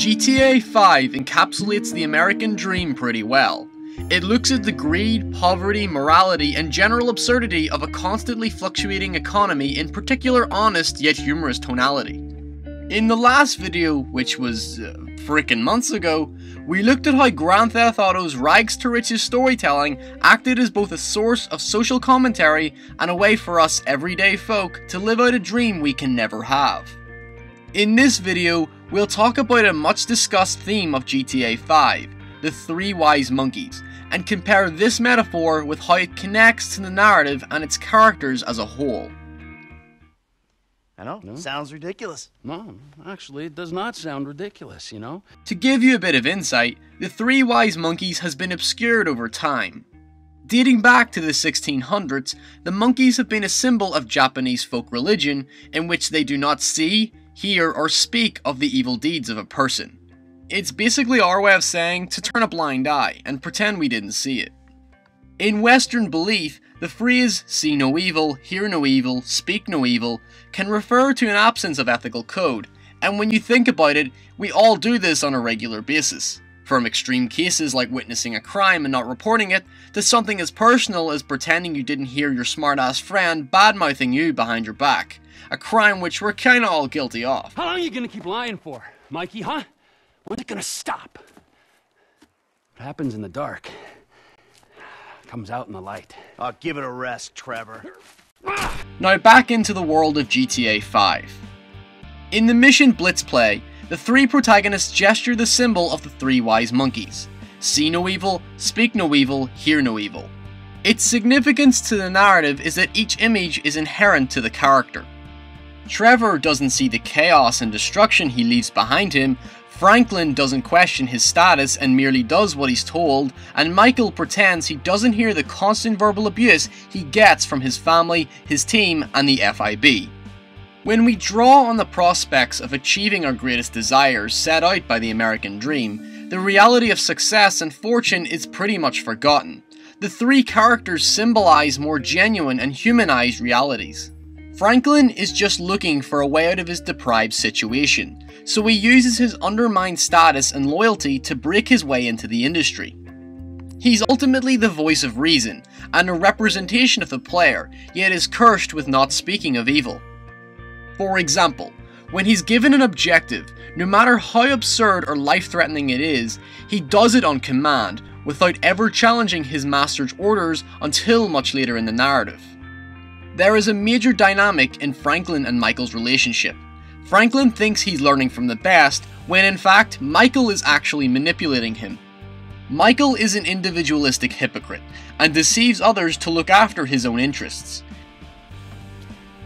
GTA 5 encapsulates the American dream pretty well. It looks at the greed, poverty, morality, and general absurdity of a constantly fluctuating economy in particular honest yet humorous tonality. In the last video, which was frickin' months ago, we looked at how Grand Theft Auto's rags to riches storytelling acted as both a source of social commentary and a way for us everyday folk to live out a dream we can never have. In this video, we'll talk about a much discussed theme of GTA 5, the three wise monkeys, and compare this metaphor with how it connects to the narrative and its characters as a whole. I know, sounds ridiculous. No, actually it does not sound ridiculous, you know? To give you a bit of insight, the three wise monkeys has been obscured over time. Dating back to the 1600s, the monkeys have been a symbol of Japanese folk religion in which they do not see, hear, or speak of the evil deeds of a person. It's basically our way of saying to turn a blind eye and pretend we didn't see it. In Western belief, the phrase see no evil, hear no evil, speak no evil can refer to an absence of ethical code, and when you think about it, we all do this on a regular basis. From extreme cases like witnessing a crime and not reporting it, to something as personal as pretending you didn't hear your smart-ass friend bad-mouthing you behind your back. A crime which we're kinda all guilty of. How long are you gonna keep lying for, Mikey, huh? When's it gonna stop? What happens in the dark comes out in the light. Oh, give it a rest, Trevor. Now back into the world of GTA 5. In the mission Blitz play, the three protagonists gesture the symbol of the three wise monkeys. See no evil, speak no evil, hear no evil. Its significance to the narrative is that each image is inherent to the character. Trevor doesn't see the chaos and destruction he leaves behind him, Franklin doesn't question his status and merely does what he's told, and Michael pretends he doesn't hear the constant verbal abuse he gets from his family, his team, and the FIB. When we draw on the prospects of achieving our greatest desires set out by the American dream, the reality of success and fortune is pretty much forgotten. The three characters symbolize more genuine and humanized realities. Franklin is just looking for a way out of his deprived situation, so he uses his undermined status and loyalty to break his way into the industry. He's ultimately the voice of reason, and a representation of the player, yet is cursed with not speaking of evil. For example, when he's given an objective, no matter how absurd or life-threatening it is, he does it on command, without ever challenging his master's orders until much later in the narrative. There is a major dynamic in Franklin and Michael's relationship. Franklin thinks he's learning from the best, when in fact, Michael is actually manipulating him. Michael is an individualistic hypocrite, and deceives others to look after his own interests.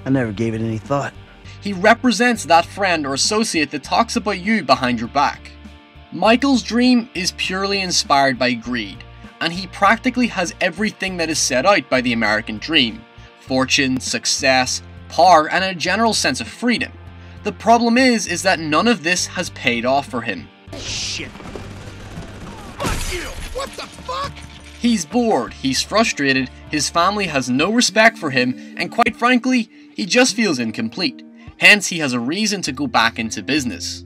I never gave it any thought. He represents that friend or associate that talks about you behind your back. Michael's dream is purely inspired by greed, and he practically has everything that is set out by the American dream. Fortune, success, power, and a general sense of freedom. The problem is that none of this has paid off for him. Shit. Fuck you! What the fuck? He's bored, he's frustrated, his family has no respect for him, and quite frankly, he just feels incomplete. Hence, he has a reason to go back into business.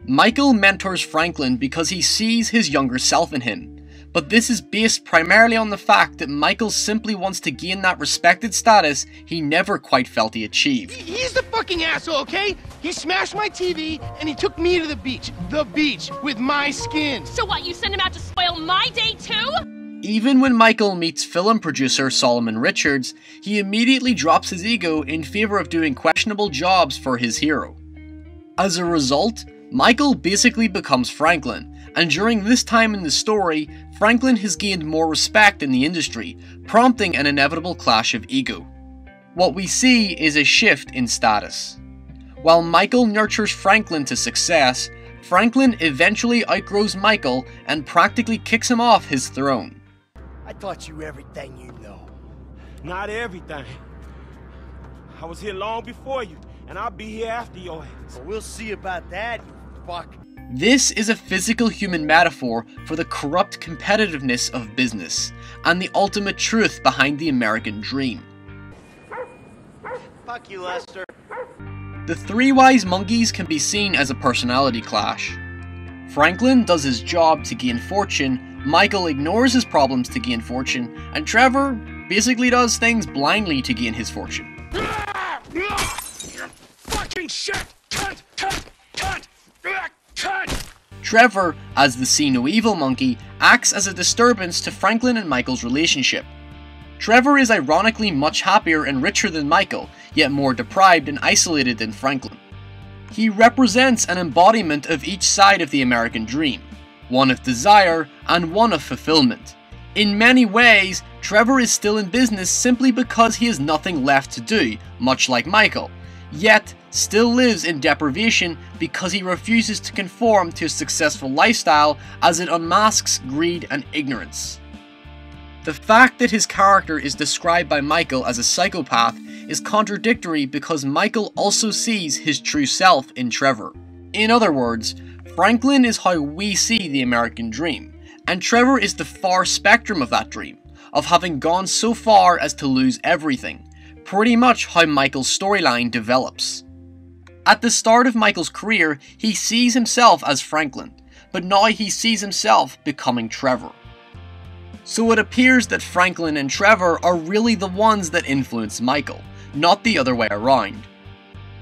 Michael mentors Franklin because he sees his younger self in him. But this is based primarily on the fact that Michael simply wants to gain that respected status he never quite felt he achieved. He's the fucking asshole, okay? He smashed my TV and he took me to the beach. The beach with my skin. So what, you send him out to spoil my day too? Even when Michael meets film producer Solomon Richards, he immediately drops his ego in favor of doing questionable jobs for his hero. As a result, Michael basically becomes Franklin, and during this time in the story, Franklin has gained more respect in the industry, prompting an inevitable clash of ego. What we see is a shift in status. While Michael nurtures Franklin to success, Franklin eventually outgrows Michael and practically kicks him off his throne. I taught you everything you know. Not everything. I was here long before you, and I'll be here after your ass. Well, we'll see about that, you fuck. This is a physical human metaphor for the corrupt competitiveness of business, and the ultimate truth behind the American dream. Fuck you, Lester. The three wise monkeys can be seen as a personality clash. Franklin does his job to gain fortune, Michael ignores his problems to gain fortune, and Trevor basically does things blindly to gain his fortune. Fucking shit! Cut! Cut! Cut! Cut! Trevor, as the See No Evil monkey, acts as a disturbance to Franklin and Michael's relationship. Trevor is ironically much happier and richer than Michael, yet more deprived and isolated than Franklin. He represents an embodiment of each side of the American dream, one of desire and one of fulfillment. In many ways, Trevor is still in business simply because he has nothing left to do, much like Michael, yet still lives in deprivation because he refuses to conform to a successful lifestyle as it unmasks greed and ignorance. The fact that his character is described by Michael as a psychopath is contradictory because Michael also sees his true self in Trevor. In other words, Franklin is how we see the American dream, and Trevor is the far spectrum of that dream, of having gone so far as to lose everything, pretty much how Michael's storyline develops. At the start of Michael's career, he sees himself as Franklin, but now he sees himself becoming Trevor. So it appears that Franklin and Trevor are really the ones that influence Michael, not the other way around.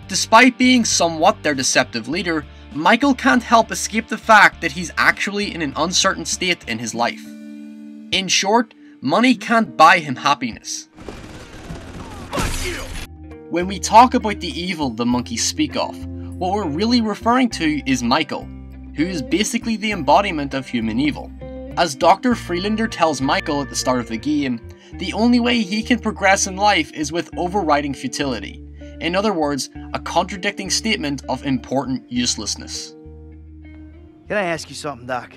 Despite being somewhat their deceptive leader, Michael can't help escape the fact that he's actually in an uncertain state in his life. In short, money can't buy him happiness. When we talk about the evil the monkeys speak of, what we're really referring to is Michael, who is basically the embodiment of human evil. As Dr. Freelander tells Michael at the start of the game, the only way he can progress in life is with overriding futility. In other words, a contradicting statement of important uselessness. Can I ask you something, Doc?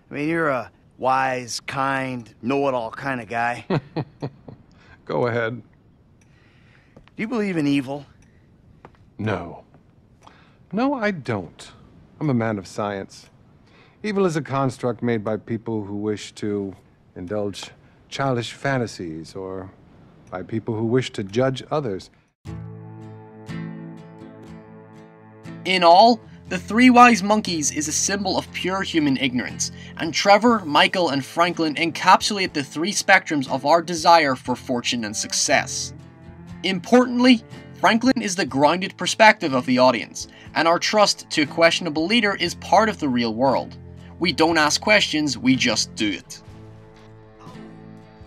I mean, you're a wise, kind, know-it-all kind of guy. Go ahead. Do you believe in evil? No. No, I don't. I'm a man of science. Evil is a construct made by people who wish to indulge childish fantasies, or by people who wish to judge others. In all, the Three Wise Monkeys is a symbol of pure human ignorance, and Trevor, Michael, and Franklin encapsulate the three spectrums of our desire for fortune and success. Importantly, Franklin is the grounded perspective of the audience, and our trust to a questionable leader is part of the real world. We don't ask questions, we just do it.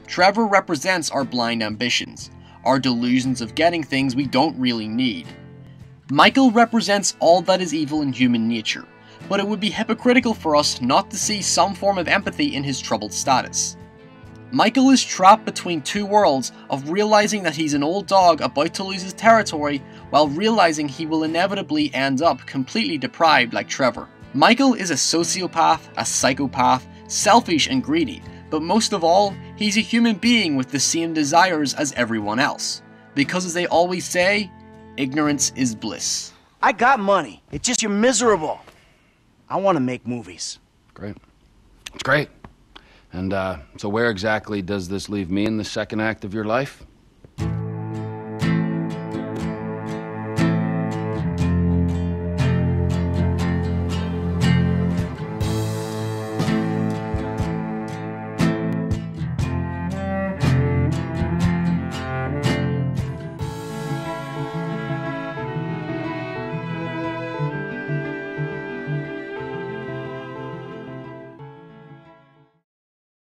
Trevor represents our blind ambitions, our delusions of getting things we don't really need. Michael represents all that is evil in human nature, but it would be hypocritical for us not to see some form of empathy in his troubled status. Michael is trapped between two worlds of realizing that he's an old dog about to lose his territory, while realizing he will inevitably end up completely deprived like Trevor. Michael is a sociopath, a psychopath, selfish and greedy, but most of all, he's a human being with the same desires as everyone else. Because as they always say, ignorance is bliss. I got money. It's just you're miserable. I want to make movies. Great. It's great. And so where exactly does this leave me in the second act of your life?